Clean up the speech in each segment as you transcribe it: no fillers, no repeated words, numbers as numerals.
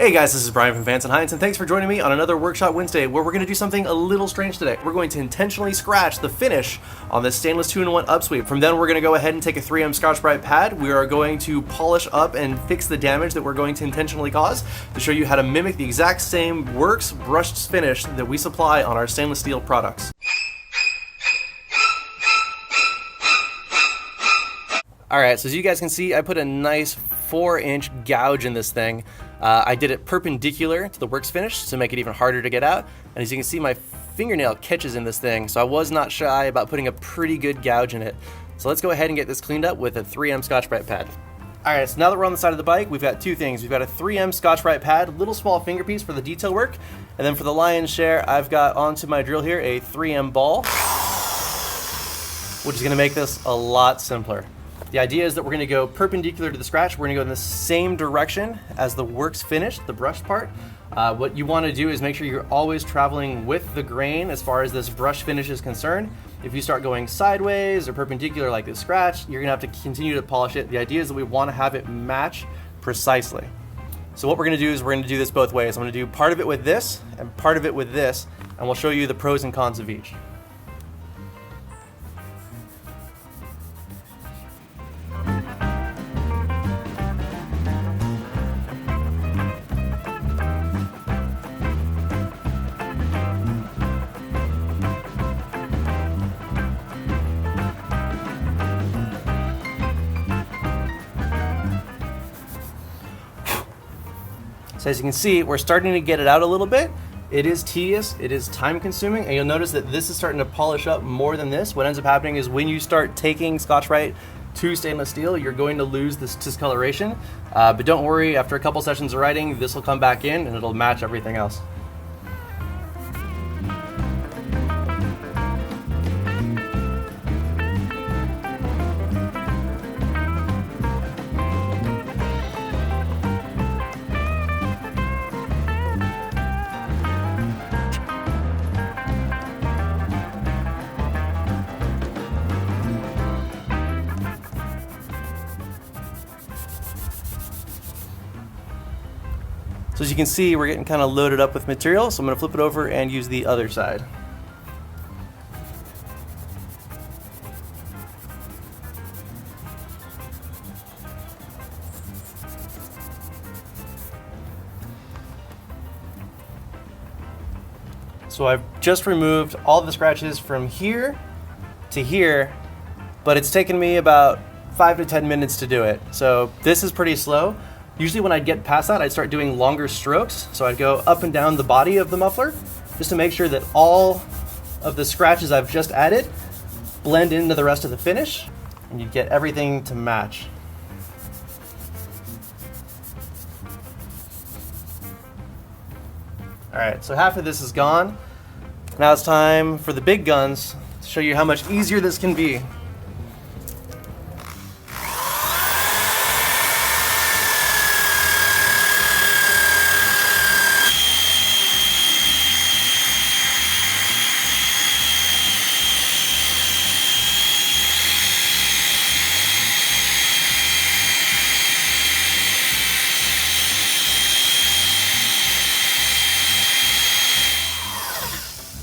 Hey guys, this is Bryan from Vance Hines, and thanks for joining me on another Workshop Wednesday where we're going to do something a little strange today. We're going to intentionally scratch the finish on this stainless 2-in-1 Upsweep. From then we're going to go ahead and take a 3M Scotch-Brite pad. We are going to polish up and fix the damage that we're going to intentionally cause to show you how to mimic the exact same works brushed finish that we supply on our stainless steel products. Alright, so as you guys can see, I put a nice 4-inch gouge in this thing. I did it perpendicular to the works finish to make it even harder to get out. And as you can see, my fingernail catches in this thing, so I was not shy about putting a pretty good gouge in it. So let's go ahead and get this cleaned up with a 3M Scotch-Brite pad. Alright, so now that we're on the side of the bike, we've got two things. We've got a 3M Scotch-Brite pad, little small finger piece for the detail work. And then for the lion's share, I've got onto my drill here a 3M ball, which is going to make this a lot simpler. The idea is that we're going to go perpendicular to the scratch. We're going to go in the same direction as the works finish, the brushed part. What you want to do is make sure you're always traveling with the grain as far as this brush finish is concerned. If you start going sideways or perpendicular like this scratch, you're going to have to continue to polish it. The idea is that we want to have it match precisely. So what we're going to do is we're going to do this both ways. I'm going to do part of it with this and part of it with this, and we'll show you the pros and cons of each. So as you can see, we're starting to get it out a little bit. It is tedious, it is time consuming, and you'll notice that this is starting to polish up more than this. What ends up happening is when you start taking Scotch-Brite to stainless steel, you're going to lose this discoloration. But don't worry, after a couple sessions of writing, this will come back in and it'll match everything else. So as you can see, we're getting kind of loaded up with material, so I'm going to flip it over and use the other side. So I've just removed all the scratches from here to here, but it's taken me about 5 to 10 minutes to do it. So this is pretty slow. Usually when I'd get past that, I'd start doing longer strokes. So I'd go up and down the body of the muffler just to make sure that all of the scratches I've just added blend into the rest of the finish, and you get everything to match. All right, so half of this is gone. Now it's time for the big guns to show you how much easier this can be.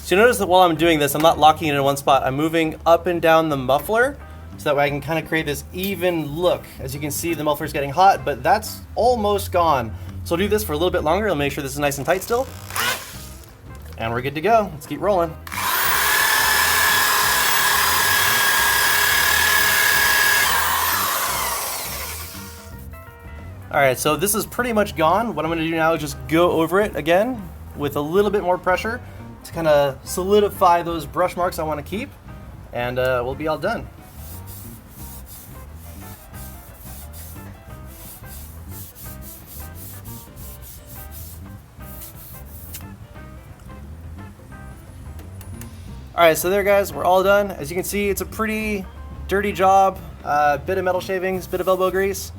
So you notice that while I'm doing this, I'm not locking it in one spot. I'm moving up and down the muffler so that way I can kind of create this even look. As you can see, the muffler's getting hot, but that's almost gone. So I'll do this for a little bit longer. I'll make sure this is nice and tight still. And we're good to go. Let's keep rolling. All right, so this is pretty much gone. What I'm gonna do now is just go over it again with a little bit more pressure to kind of solidify those brush marks I want to keep, and we'll be all done. All right, so there guys, we're all done. As you can see, it's a pretty dirty job, bit of metal shavings, bit of elbow grease.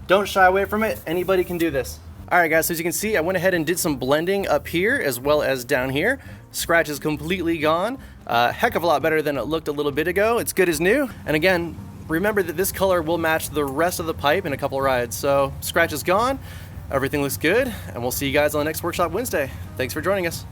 Don't shy away from it, anybody can do this. All right guys, so as you can see, I went ahead and did some blending up here as well as down here. Scratch is completely gone. Heck of a lot better than it looked a little bit ago. It's good as new. And again, remember that this color will match the rest of the pipe in a couple rides. So scratch is gone. everything looks good, and we'll see you guys on the next workshop Wednesday. Thanks for joining us.